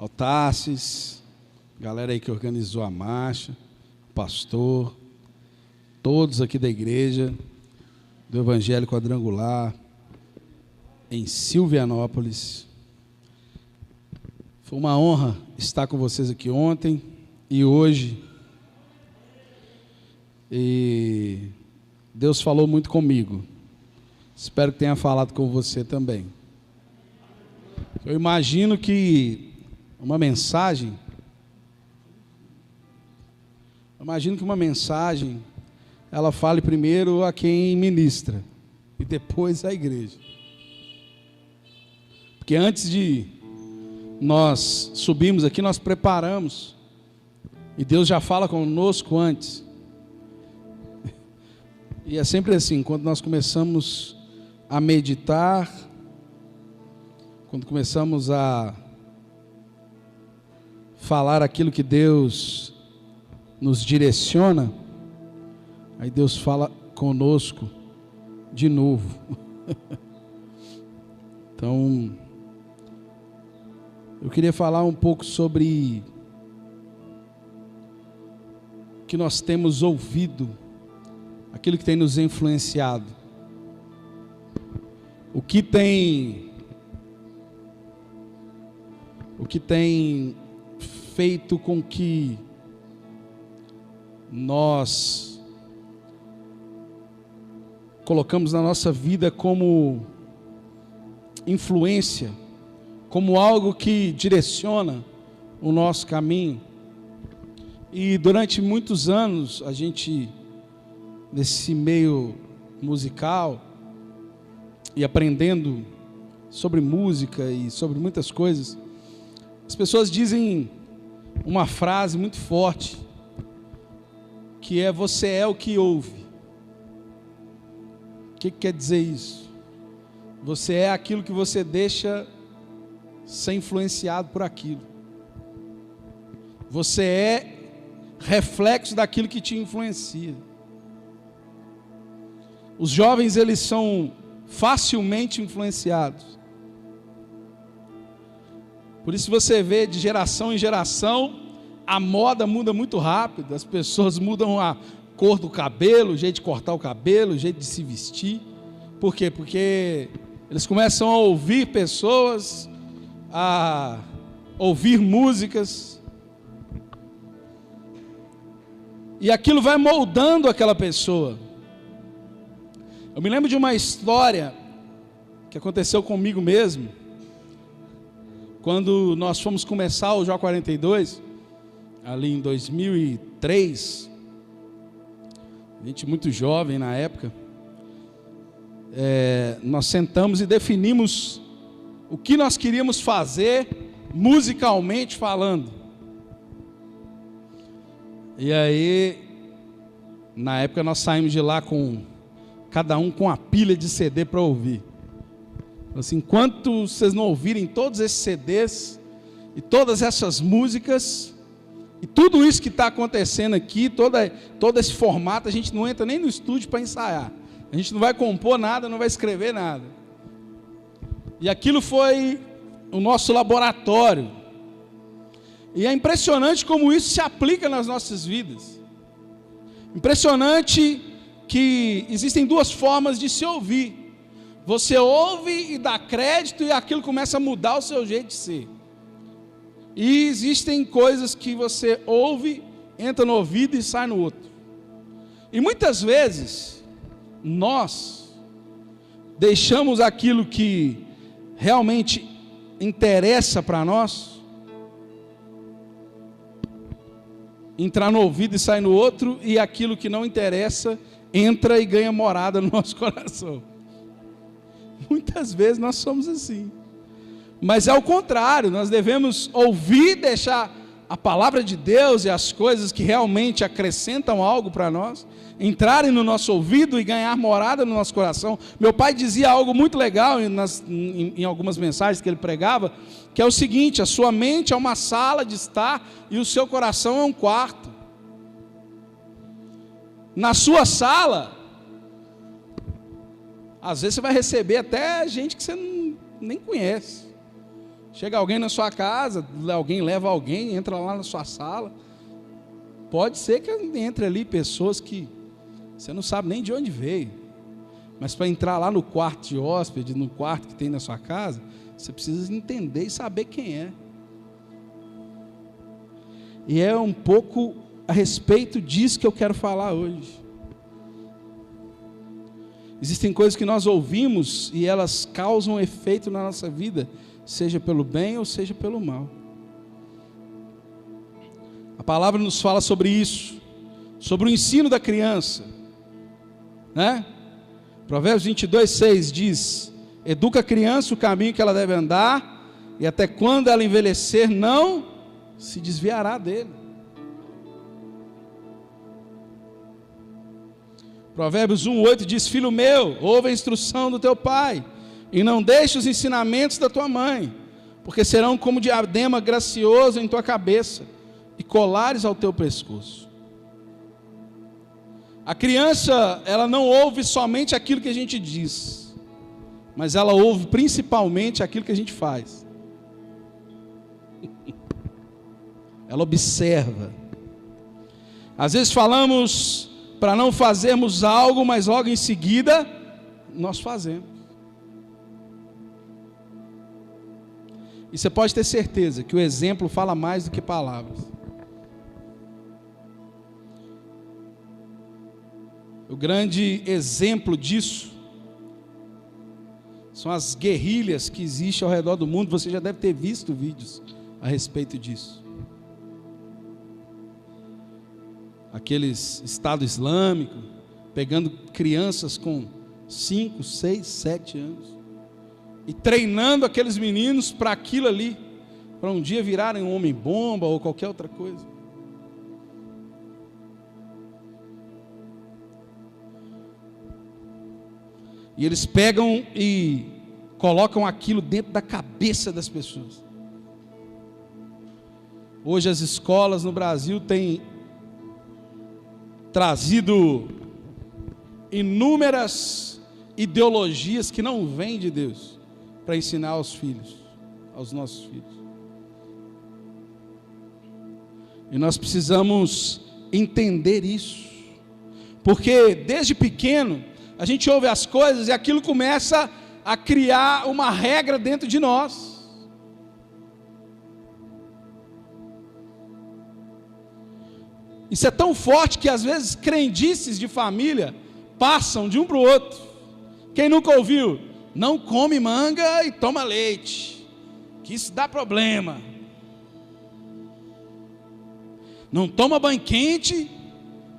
ao Tarsis, galera aí que organizou a marcha, pastor, todos aqui da igreja, do Evangelho Quadrangular, em Silvianópolis. Foi uma honra estar com vocês aqui ontem e hoje. E Deus falou muito comigo. Espero que tenha falado com você também. Eu imagino que uma mensagem ela fale primeiro a quem ministra e depois à igreja. Porque antes de nós subirmos aqui, nós preparamos. E Deus já fala conosco antes. E é sempre assim, quando nós começamos a meditar, quando começamos a falar aquilo que Deus nos direciona, aí Deus fala conosco de novo. Então, eu queria falar um pouco sobre o que nós temos ouvido, aquilo que tem nos influenciado, o que tem feito com que nós colocamos na nossa vida como influência, como algo que direciona o nosso caminho. E durante muitos anos, a gente, nesse meio musical, e aprendendo sobre música e sobre muitas coisas, as pessoas dizem uma frase muito forte, que é: você é o que ouve. O que quer dizer isso? Você é aquilo que você deixa ser influenciado por aquilo. Você é reflexo daquilo que te influencia. Os jovens, eles são facilmente influenciados. Por isso você vê de geração em geração, a moda muda muito rápido, as pessoas mudam a cor do cabelo, o jeito de cortar o cabelo, o jeito de se vestir. Por quê? Porque eles começam a ouvir pessoas, a ouvir músicas, e aquilo vai moldando aquela pessoa. Eu me lembro de uma história que aconteceu comigo mesmo, quando nós fomos começar o Jó 42, ali em 2003, a gente muito jovem na época, nós sentamos e definimos o que nós queríamos fazer musicalmente falando. E aí, na época nós saímos de lá com cada um com a pilha de CD para ouvir. Assim, enquanto vocês não ouvirem todos esses CDs e todas essas músicas e tudo isso que está acontecendo aqui, todo esse formato, a gente não entra nem no estúdio para ensaiar. A gente não vai compor nada, não vai escrever nada. E aquilo foi o nosso laboratório. E é impressionante como isso se aplica nas nossas vidas. Impressionante que existem duas formas de se ouvir. Você ouve e dá crédito e aquilo começa a mudar o seu jeito de ser. E existem coisas que você ouve, entra no ouvido e sai no outro. E muitas vezes, nós deixamos aquilo que realmente interessa para nós entrar no ouvido e sair no outro, e aquilo que não interessa entra e ganha morada no nosso coração. Muitas vezes nós somos assim. Mas é o contrário, nós devemos ouvir, deixar a palavra de Deus e as coisas que realmente acrescentam algo para nós entrarem no nosso ouvido e ganhar morada no nosso coração. Meu pai dizia algo muito legal em algumas mensagens que ele pregava, que é o seguinte: a sua mente é uma sala de estar e o seu coração é um quarto. Na sua sala, às vezes você vai receber até gente que você nem conhece. Chega alguém na sua casa, alguém leva alguém, entra lá na sua sala. Pode ser que entre ali pessoas que você não sabe nem de onde veio. Mas para entrar lá no quarto de hóspede, no quarto que tem na sua casa, você precisa entender e saber quem é. E é um pouco a respeito disso que eu quero falar hoje. Existem coisas que nós ouvimos e elas causam efeito na nossa vida, seja pelo bem ou seja pelo mal. A palavra nos fala sobre isso, sobre o ensino da criança, né? Provérbios 22:6 diz: educa a criança o caminho que ela deve andar, e até quando ela envelhecer não se desviará dele. Provérbios 1:8 diz: filho meu, ouve a instrução do teu pai, e não deixe os ensinamentos da tua mãe, porque serão como diadema gracioso em tua cabeça, e colares ao teu pescoço. A criança, ela não ouve somente aquilo que a gente diz, mas ela ouve principalmente aquilo que a gente faz. Ela observa. Às vezes falamos para não fazermos algo, mas logo em seguida nós fazemos. E você pode ter certeza que o exemplo fala mais do que palavras. O grande exemplo disso são as guerrilhas que existem ao redor do mundo. Você já deve ter visto vídeos a respeito disso. Aqueles Estado Islâmico pegando crianças com 5, 6, 7 anos e treinando aqueles meninos para aquilo ali, para um dia virarem um homem-bomba ou qualquer outra coisa. E eles pegam e colocam aquilo dentro da cabeça das pessoas. Hoje as escolas no Brasil têm trazido inúmeras ideologias que não vêm de Deus para ensinar aos filhos, aos nossos filhos. E nós precisamos entender isso, porque desde pequeno a gente ouve as coisas e aquilo começa a criar uma regra dentro de nós. Isso é tão forte que às vezes crendices de família passam de um para o outro. Quem nunca ouviu? Não come manga e toma leite, que isso dá problema. Não toma banho quente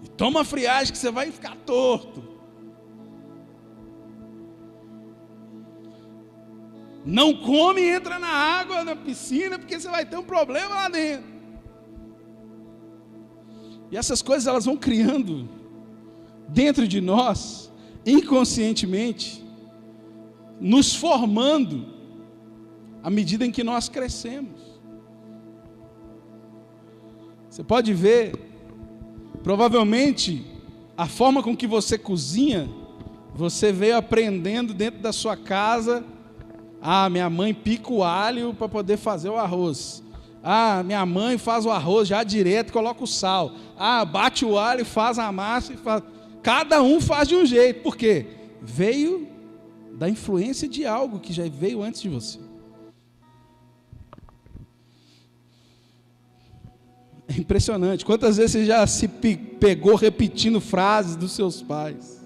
e toma friagem que você vai ficar torto. Não come e entra na água, na piscina, porque você vai ter um problema lá dentro. E essas coisas elas vão criando dentro de nós, inconscientemente, nos formando à medida em que nós crescemos. Você pode ver, provavelmente, a forma com que você cozinha, você veio aprendendo dentro da sua casa. Ah, minha mãe pica o alho para poder fazer o arroz. Ah, minha mãe faz o arroz já direto e coloca o sal. Ah, bate o alho, faz a massa e faz. Cada um faz de um jeito. Por quê? Veio da influência de algo que já veio antes de você. É impressionante. Quantas vezes você já se pegou repetindo frases dos seus pais?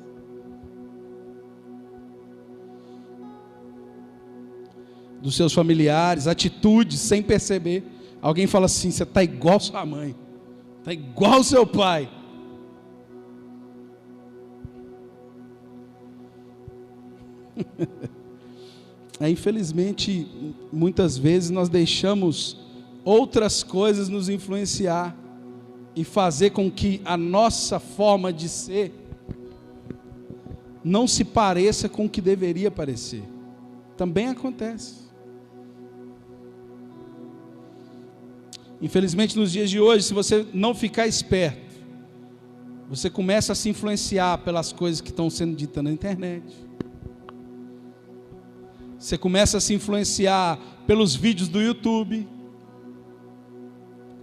Dos seus familiares, atitudes, sem perceber. Alguém fala assim: você está igual sua mãe, está igual seu pai. Infelizmente, muitas vezes nós deixamos outras coisas nos influenciar e fazer com que a nossa forma de ser não se pareça com o que deveria parecer. Também acontece. Infelizmente, nos dias de hoje, se você não ficar esperto, você começa a se influenciar pelas coisas que estão sendo ditas na internet. Você começa a se influenciar pelos vídeos do YouTube,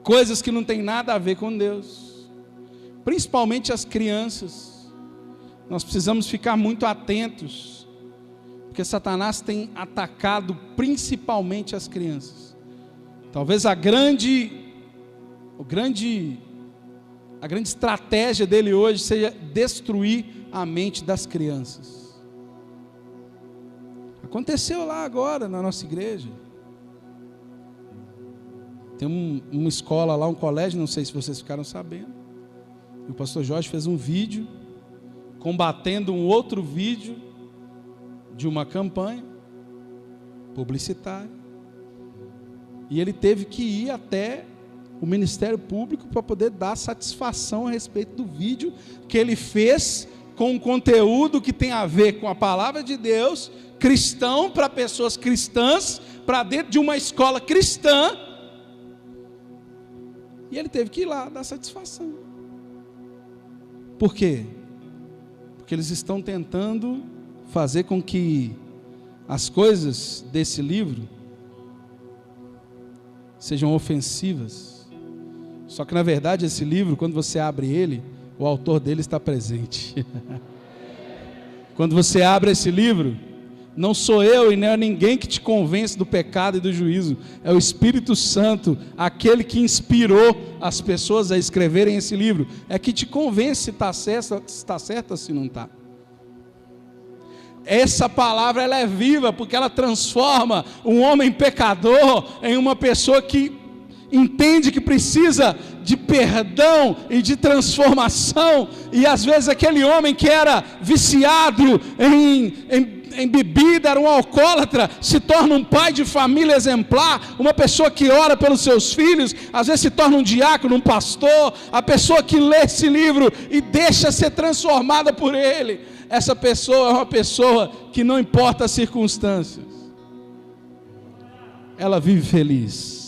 coisas que não tem nada a ver com Deus, principalmente as crianças. Nós precisamos ficar muito atentos, porque Satanás tem atacado principalmente as crianças. Talvez a grande estratégia dele hoje seja destruir a mente das crianças. Aconteceu lá agora na nossa igreja. Tem uma escola lá, um colégio, não sei se vocês ficaram sabendo. E o pastor Jorge fez um vídeo combatendo um outro vídeo de uma campanha publicitária. E ele teve que ir até o Ministério Público para poder dar satisfação a respeito do vídeo que ele fez com um conteúdo que tem a ver com a palavra de Deus, cristão, para pessoas cristãs, para dentro de uma escola cristã. E ele teve que ir lá dar satisfação. Por quê? Porque eles estão tentando fazer com que as coisas desse livro sejam ofensivas. Só que na verdade esse livro, quando você abre ele, o autor dele está presente. Quando você abre esse livro, não sou eu e nem é ninguém que te convence do pecado e do juízo, é o Espírito Santo, aquele que inspirou as pessoas a escreverem esse livro, é que te convence se está certo ou se não está. Essa palavra ela é viva, porque ela transforma um homem pecador em uma pessoa que entende que precisa de perdão e de transformação. E às vezes aquele homem que era viciado em bebida, era um alcoólatra, se torna um pai de família exemplar, uma pessoa que ora pelos seus filhos, às vezes se torna um diácono, um pastor. A pessoa que lê esse livro e deixa ser transformada por ele, essa pessoa é uma pessoa que não importa as circunstâncias, ela vive feliz.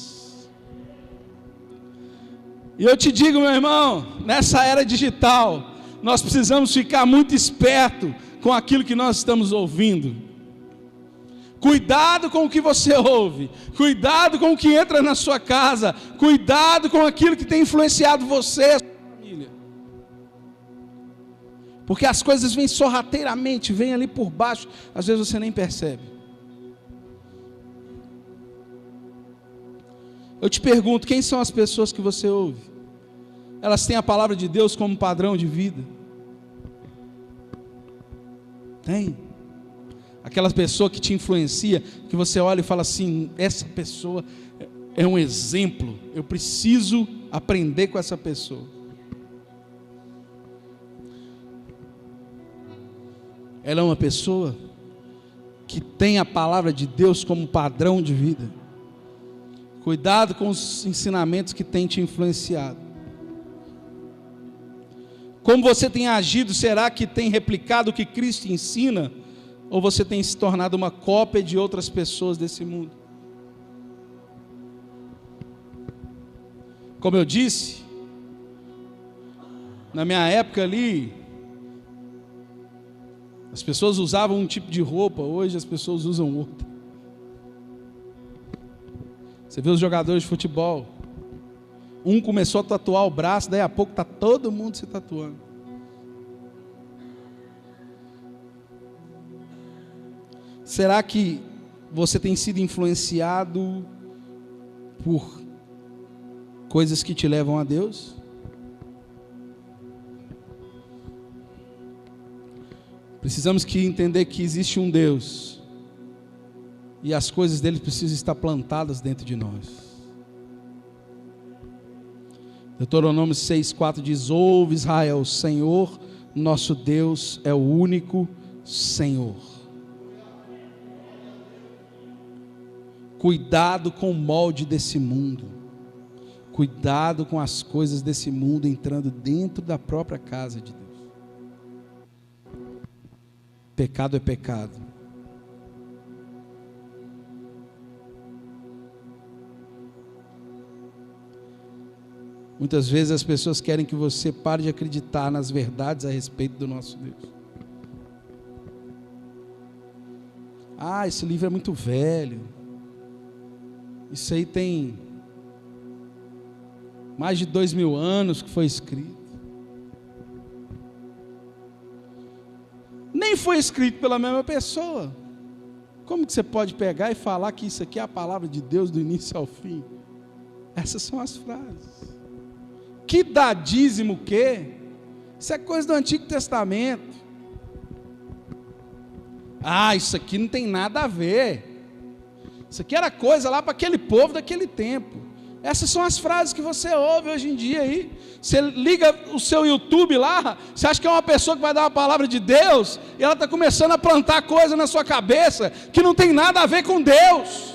E eu te digo, meu irmão, nessa era digital, nós precisamos ficar muito esperto com aquilo que nós estamos ouvindo. Cuidado com o que você ouve, cuidado com o que entra na sua casa, cuidado com aquilo que tem influenciado você e a sua família. Porque as coisas vêm sorrateiramente, vêm ali por baixo, às vezes você nem percebe. Eu te pergunto, quem são as pessoas que você ouve? Elas têm a palavra de Deus como padrão de vida? Tem. Aquela pessoa que te influencia, que você olha e fala assim, essa pessoa é um exemplo, eu preciso aprender com essa pessoa. Ela é uma pessoa que tem a palavra de Deus como padrão de vida. Cuidado com os ensinamentos que tem te influenciado. Como você tem agido, será que tem replicado o que Cristo ensina? Ou você tem se tornado uma cópia de outras pessoas desse mundo? Como eu disse, na minha época ali, as pessoas usavam um tipo de roupa, hoje as pessoas usam outra. Você vê os jogadores de futebol, um começou a tatuar o braço, daí a pouco está todo mundo se tatuando. Será que você tem sido influenciado por coisas que te levam a Deus? Precisamos entender que existe um Deus, e as coisas dele precisam estar plantadas dentro de nós. Deuteronômio 6,4 diz: ouve Israel, o Senhor nosso Deus é o único Senhor. Cuidado com o molde desse mundo, cuidado com as coisas desse mundo entrando dentro da própria casa de Deus. Pecado é pecado. Muitas vezes as pessoas querem que você pare de acreditar nas verdades a respeito do nosso Deus. Ah, esse livro é muito velho. Isso aí tem mais de 2000 anos que foi escrito. Nem foi escrito pela mesma pessoa. Como que você pode pegar e falar que isso aqui é a palavra de Deus do início ao fim? Essas são as frases. Que dá dízimo o quê? Isso é coisa do Antigo Testamento. Ah, isso aqui não tem nada a ver. Isso aqui era coisa lá para aquele povo daquele tempo. Essas são as frases que você ouve hoje em dia aí. Você liga o seu YouTube lá, você acha que é uma pessoa que vai dar uma palavra de Deus, e ela está começando a plantar coisa na sua cabeça que não tem nada a ver com Deus.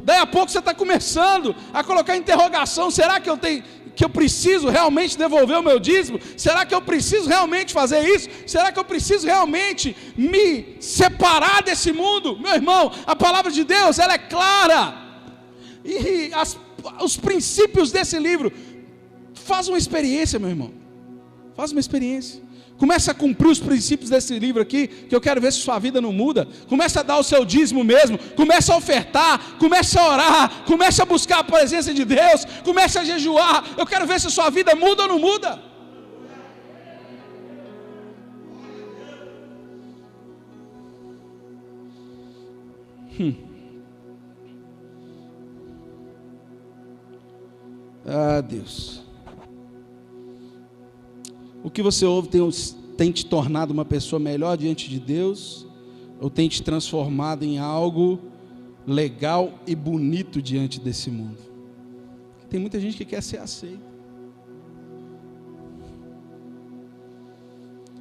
Daí a pouco você está começando a colocar interrogação: será que eu preciso realmente devolver o meu dízimo? Será que eu preciso realmente fazer isso? Será que eu preciso realmente me separar desse mundo? Meu irmão, a palavra de Deus, ela é clara. E os princípios desse livro, faz uma experiência, meu irmão. Faz uma experiência. Começa a cumprir os princípios desse livro aqui, que eu quero ver se sua vida não muda. Começa a dar o seu dízimo mesmo, começa a ofertar, começa a orar, começa a buscar a presença de Deus, começa a jejuar. Eu quero ver se sua vida muda ou não muda. Ah, Deus. O que você ouve tem te tornado uma pessoa melhor diante de Deus, ou tem te transformado em algo legal e bonito diante desse mundo? Tem muita gente que quer ser aceita.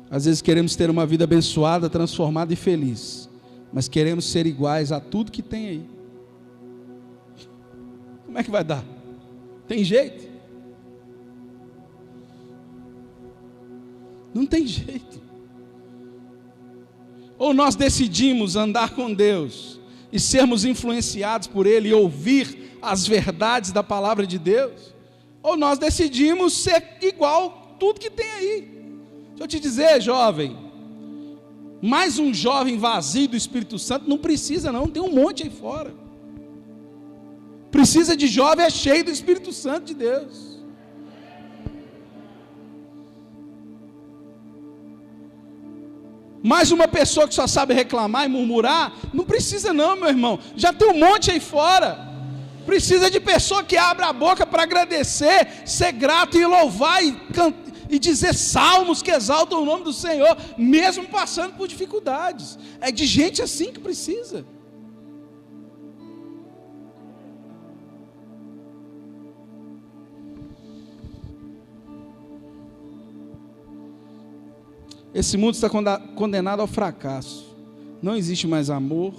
Às vezes queremos ter uma vida abençoada, transformada e feliz, mas queremos ser iguais a tudo que tem aí. Como é que vai dar? Tem jeito? Não tem jeito. Ou nós decidimos andar com Deus e sermos influenciados por Ele e ouvir as verdades da palavra de Deus, ou nós decidimos ser igual a tudo que tem aí. Deixa eu te dizer, jovem, mais um jovem vazio do Espírito Santo não precisa não, tem um monte aí fora. Precisa de jovem cheio do Espírito Santo de Deus. Mais uma pessoa que só sabe reclamar e murmurar, não precisa não, meu irmão, já tem um monte aí fora. Precisa de pessoa que abra a boca para agradecer, ser grato e louvar e dizer salmos que exaltam o nome do Senhor, mesmo passando por dificuldades. É de gente assim que precisa. Esse mundo está condenado ao fracasso. Não existe mais amor,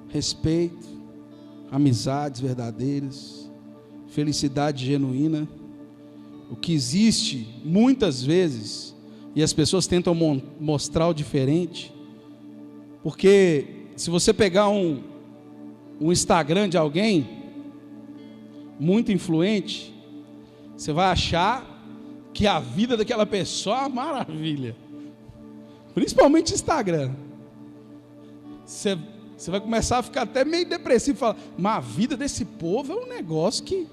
respeito, amizades verdadeiras, felicidade genuína. O que existe muitas vezes, e as pessoas tentam mostrar o diferente, porque se você pegar um Instagram de alguém muito influente, você vai achar que a vida daquela pessoa é uma maravilha, principalmente Instagram. Você vai começar a ficar até meio depressivo, falar, mas a vida desse povo é um negócio que,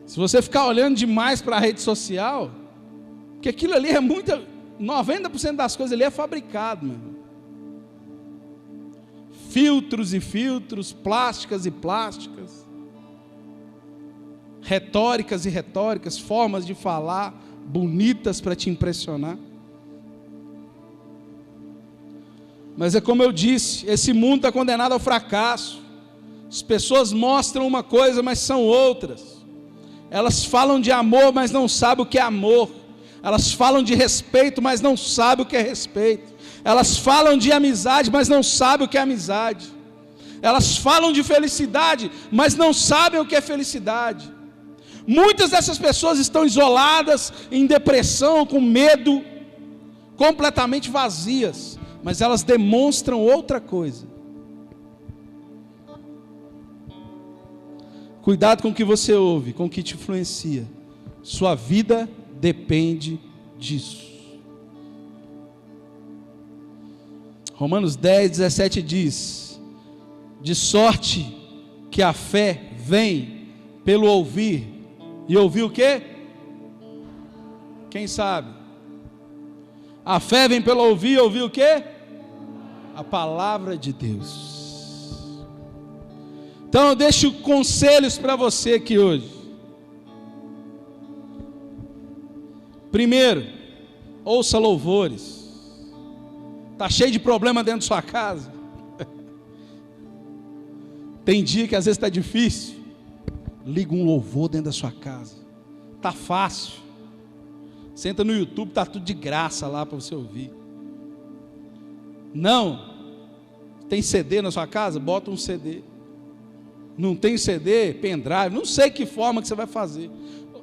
se você ficar olhando demais para a rede social, porque aquilo ali é 90% das coisas ali é fabricado, meu irmão. Filtros e filtros, plásticas e plásticas, retóricas e retóricas, formas de falar bonitas para te impressionar. Mas é como eu disse, esse mundo está condenado ao fracasso. As pessoas mostram uma coisa, mas são outras. Elas falam de amor, mas não sabem o que é amor. Elas falam de respeito, mas não sabem o que é respeito. Elas falam de amizade, mas não sabem o que é amizade. Elas falam de felicidade, mas não sabem o que é felicidade. Muitas dessas pessoas estão isoladas, em depressão, com medo, completamente vazias, mas elas demonstram outra coisa. Cuidado com o que você ouve, com o que te influencia. Sua vida depende disso. Romanos 10, 17 diz: de sorte que a fé vem pelo ouvir, e ouvir o quê? Quem sabe? A fé vem pelo ouvir, ouvir o quê? A palavra de Deus. Então eu deixo conselhos para você aqui hoje. Primeiro, ouça louvores. Está cheio de problema dentro de sua casa. Tem dia que às vezes está difícil. Liga um louvor dentro da sua casa. Está fácil. Senta no YouTube, está tudo de graça lá para você ouvir. Não. Tem CD na sua casa? Bota um CD. Não tem CD? Pendrive. Não sei que forma que você vai fazer.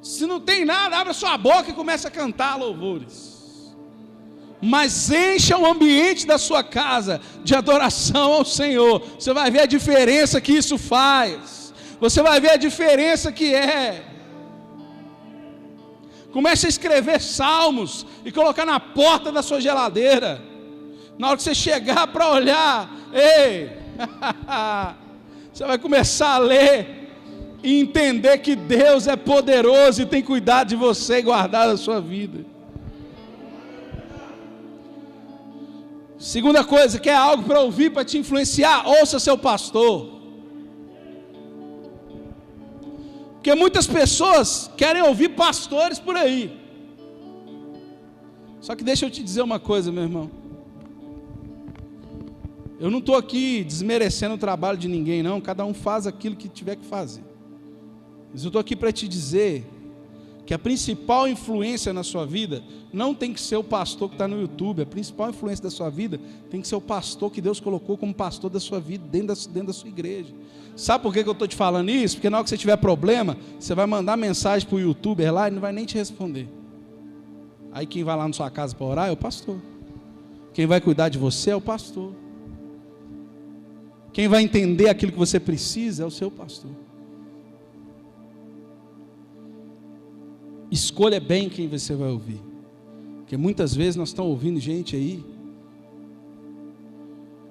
Se não tem nada, abra sua boca e comece a cantar louvores. Mas encha o ambiente da sua casa de adoração ao Senhor. Você vai ver a diferença que isso faz. Você vai ver a diferença que é. Comece a escrever salmos e colocar na porta da sua geladeira. Na hora que você chegar para olhar, ei, você vai começar a ler e entender que Deus é poderoso e tem cuidado de você e guardar a sua vida. Segunda coisa, quer algo para ouvir, para te influenciar? Ouça seu pastor. Porque muitas pessoas querem ouvir pastores por aí. Só que deixa eu te dizer uma coisa, meu irmão. Eu não estou aqui desmerecendo o trabalho de ninguém, não. Cada um faz aquilo que tiver que fazer. Mas eu estou aqui para te dizer que a principal influência na sua vida não tem que ser o pastor que está no YouTube. A principal influência da sua vida tem que ser o pastor que Deus colocou como pastor da sua vida, dentro da sua igreja. Sabe por que eu estou te falando isso? Porque na hora que você tiver problema, você vai mandar mensagem para o YouTuber lá e não vai nem te responder. Aí quem vai lá na sua casa para orar é o pastor. Quem vai cuidar de você é o pastor. Quem vai entender aquilo que você precisa é o seu pastor. Escolha bem quem você vai ouvir. Porque muitas vezes nós estamos ouvindo gente aí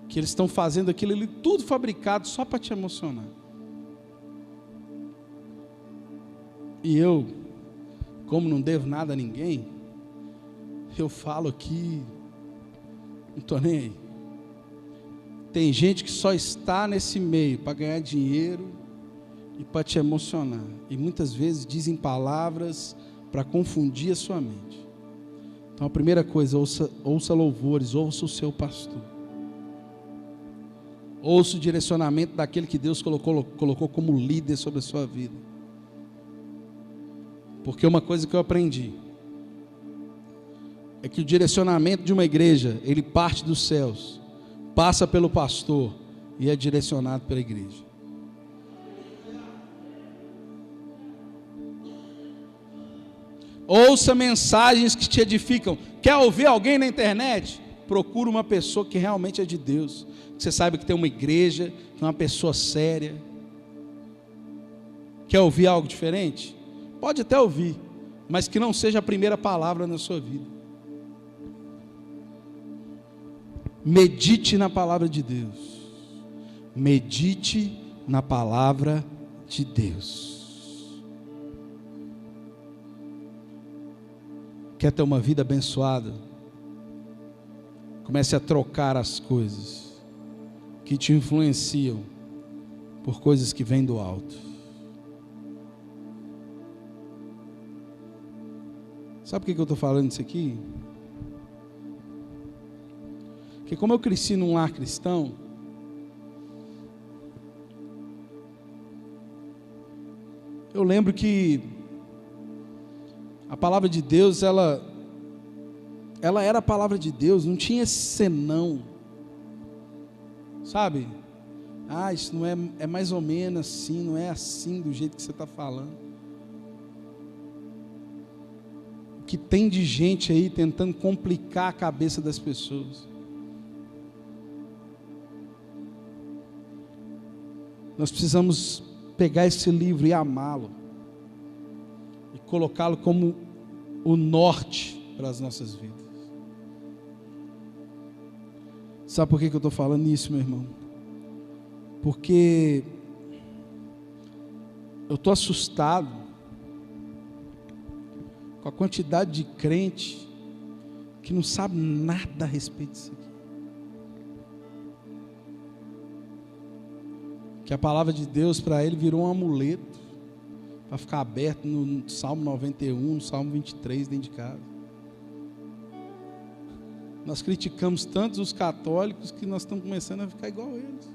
que eles estão fazendo aquilo ali tudo fabricado só para te emocionar. E eu, como não devo nada a ninguém, eu falo aqui, não estou nem aí. Tem gente que só está nesse meio para ganhar dinheiro e para te emocionar. E muitas vezes dizem palavras para confundir a sua mente. Então a primeira coisa, ouça louvores, ouça o seu pastor. Ouça o direcionamento daquele que Deus colocou como líder sobre a sua vida. Porque uma coisa que eu aprendi é que o direcionamento de uma igreja, ele parte dos céus, passa pelo pastor e é direcionado pela igreja. Ouça mensagens que te edificam. Quer ouvir alguém na internet? Procura uma pessoa que realmente é de Deus. Que você saiba que tem uma igreja, que é uma pessoa séria. Quer ouvir algo diferente? Pode até ouvir, mas que não seja a primeira palavra na sua vida. Medite na palavra de Deus. Medite na palavra de Deus. Quer ter uma vida abençoada? Comece a trocar as coisas que te influenciam por coisas que vêm do alto. Sabe por que eu estou falando isso aqui? Porque como eu cresci num lar cristão, eu lembro que a palavra de Deus, ela era a palavra de Deus, não tinha senão, sabe? Isso não é mais ou menos assim, não é assim do jeito que você está falando. O que tem de gente aí tentando complicar a cabeça das pessoas. Nós precisamos pegar esse livro e amá-lo. E colocá-lo como o norte para as nossas vidas. Sabe por que eu estou falando isso, meu irmão? Porque eu estou assustado com a quantidade de crente que não sabe nada a respeito disso aqui. Que a palavra de Deus para ele virou um amuleto para ficar aberto no Salmo 91, no Salmo 23 dentro de casa. Nós criticamos tantos os católicos que nós estamos começando a ficar igual a eles.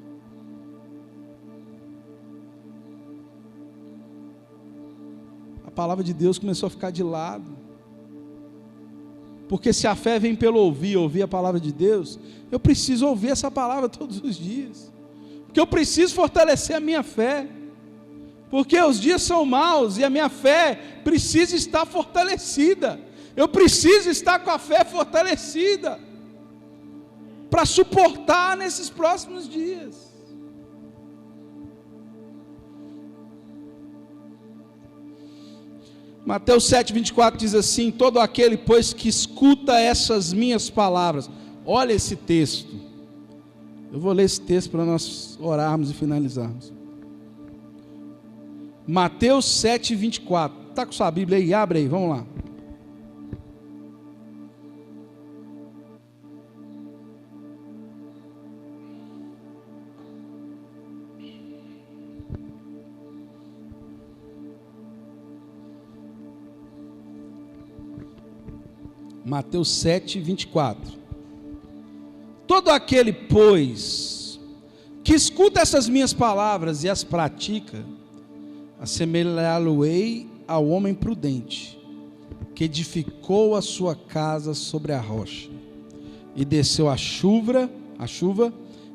A palavra de Deus começou a ficar de lado. Porque se a fé vem pelo ouvir a palavra de Deus, eu preciso ouvir essa palavra todos os dias. Porque eu preciso fortalecer a minha fé. Porque os dias são maus e a minha fé precisa estar fortalecida. Eu preciso estar com a fé fortalecida para suportar nesses próximos dias. Mateus 7,24 diz assim: todo aquele, pois, que escuta essas minhas palavras. Olha esse texto. Eu vou ler esse texto para nós orarmos e finalizarmos. Mateus 7,24. Está com sua Bíblia aí? Abre aí, vamos lá. Mateus 7,24. Todo aquele, pois, que escuta essas minhas palavras e as pratica, assemelhá-lo-ei ao homem prudente, que edificou a sua casa sobre a rocha, e desceu a chuva,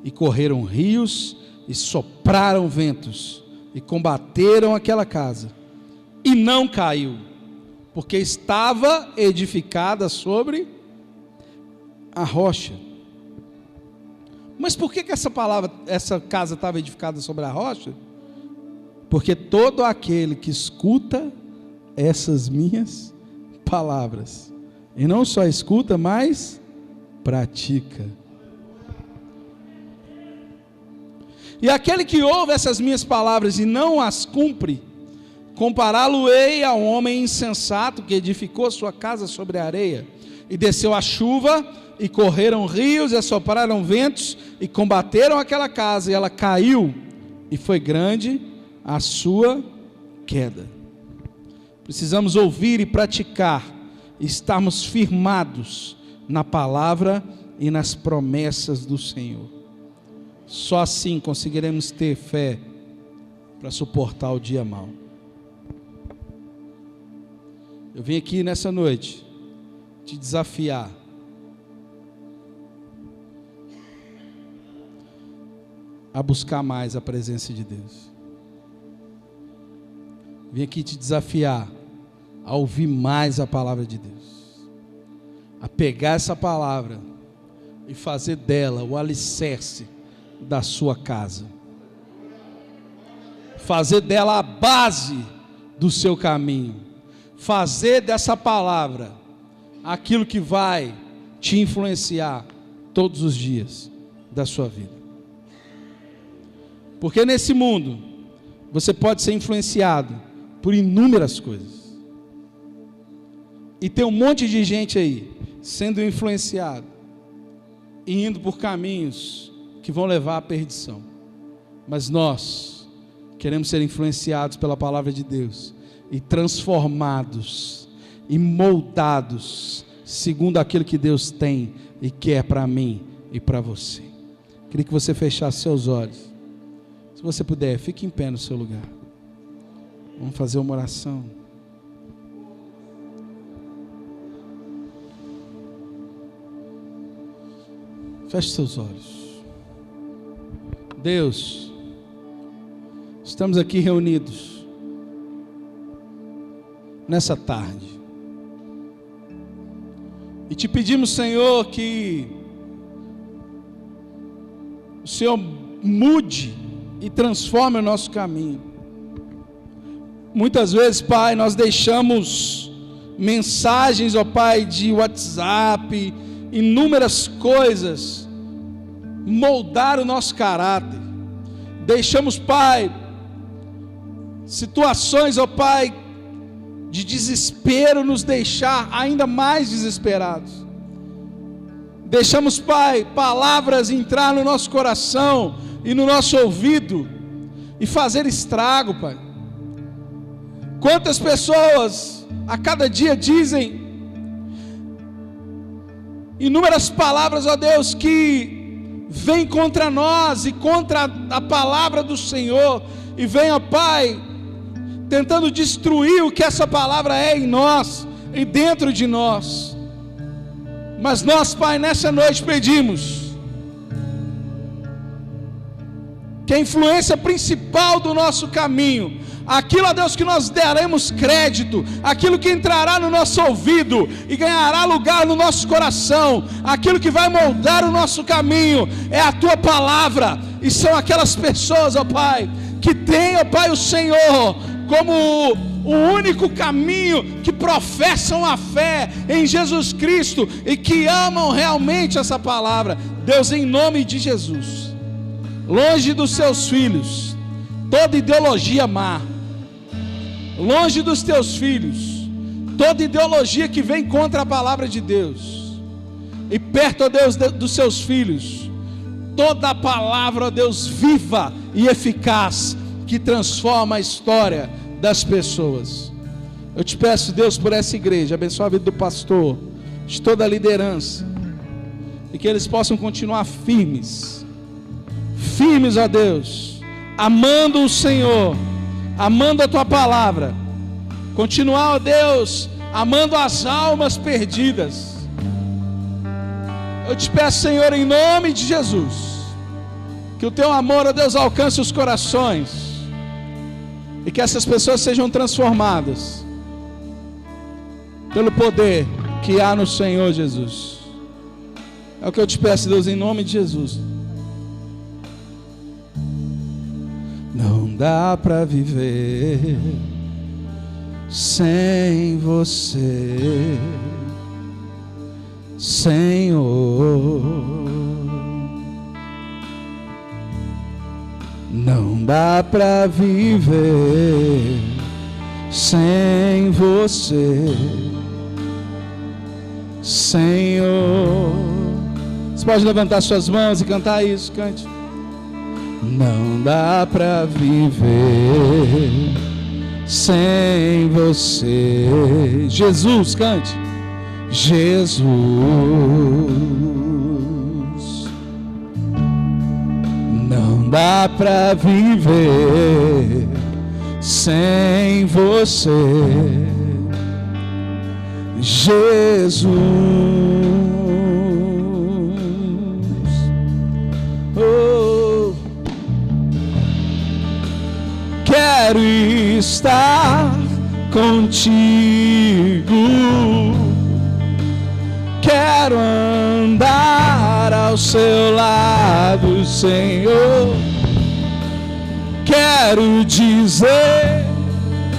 e correram rios, e sopraram ventos, e combateram aquela casa, e não caiu, porque estava edificada sobre a rocha. Mas por que essa casa estava edificada sobre a rocha? Porque todo aquele que escuta essas minhas palavras, e não só escuta, mas pratica. E aquele que ouve essas minhas palavras e não as cumpre, compará-lo-ei a um homem insensato que edificou a sua casa sobre a areia, e desceu a chuva, e correram rios, e assopraram ventos, e combateram aquela casa, e ela caiu, e foi grande a sua queda. Precisamos ouvir e praticar, e estarmos firmados na palavra e nas promessas do Senhor. Só assim conseguiremos ter fé para suportar o dia mau. Eu vim aqui nessa noite te desafiar a buscar mais a presença de Deus. Vim aqui te desafiar a ouvir mais a palavra de Deus, a pegar essa palavra e fazer dela o alicerce da sua casa, fazer dela a base do seu caminho, fazer dessa palavra aquilo que vai te influenciar todos os dias da sua vida. Porque nesse mundo você pode ser influenciado por inúmeras coisas, e tem um monte de gente aí sendo influenciado e indo por caminhos que vão levar à perdição. Mas nós queremos ser influenciados pela palavra de Deus e transformados e moldados segundo aquilo que Deus tem e quer para mim e para você. Queria que você fechasse seus olhos. Se você puder, fique em pé no seu lugar. Vamos fazer uma oração. Feche seus olhos. Deus, estamos aqui reunidos nessa tarde e te pedimos, Senhor, que o Senhor mude e transforme o nosso caminho. Muitas vezes, Pai, nós deixamos mensagens, ó Pai, de WhatsApp, inúmeras coisas moldar o nosso caráter. Deixamos, Pai, situações, ó Pai, de desespero nos deixar ainda mais desesperados. Deixamos, Pai, palavras entrar no nosso coração e no nosso ouvido e fazer estrago, Pai. Quantas pessoas a cada dia dizem inúmeras palavras, ó Deus, que vêm contra nós e contra a palavra do Senhor, e vem, ó Pai, tentando destruir o que essa palavra é em nós e dentro de nós. Mas nós, Pai, nessa noite pedimos que a influência principal do nosso caminho, aquilo, ó Deus, que nós daremos crédito, aquilo que entrará no nosso ouvido e ganhará lugar no nosso coração, aquilo que vai moldar o nosso caminho, é a Tua palavra. E são aquelas pessoas, ó Pai, que têm, ó Pai, o Senhor como o único caminho, que professam a fé em Jesus Cristo e que amam realmente essa palavra. Deus, em nome de Jesus, longe dos Seus filhos toda ideologia má, longe dos Teus filhos toda ideologia que vem contra a palavra de Deus, e perto, ó Deus, dos Seus filhos toda a palavra, ó Deus, viva e eficaz, que transforma a história das pessoas. Eu te peço, Deus, por essa igreja, abençoa a vida do pastor, de toda a liderança, e que eles possam continuar firmes, ó Deus, amando o Senhor, amando a Tua palavra, continuar, ó Deus, amando as almas perdidas. Eu te peço, Senhor, em nome de Jesus, que o Teu amor, ó Deus, alcance os corações, e que essas pessoas sejam transformadas pelo poder que há no Senhor Jesus. É o que eu te peço, Deus, em nome de Jesus. Não dá para viver sem Você, Senhor. Não dá para viver sem Você, Senhor. Você pode levantar suas mãos e cantar isso, cante. Não dá para viver sem Você, Jesus, cante. Jesus. Não dá para viver sem Você, Jesus. Oh, quero estar contigo, quero andar ao Seu lado, Senhor. Quero dizer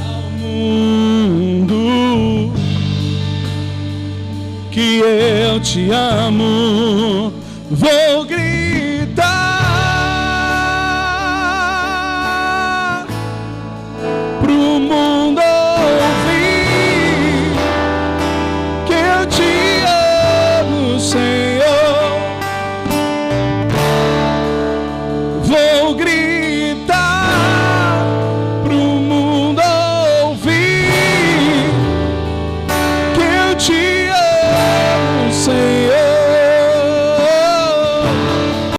ao mundo que eu Te amo. Vou gritar pro mundo ouvir que eu Te amo, Senhor. Vou gritar pro mundo ouvir que eu Te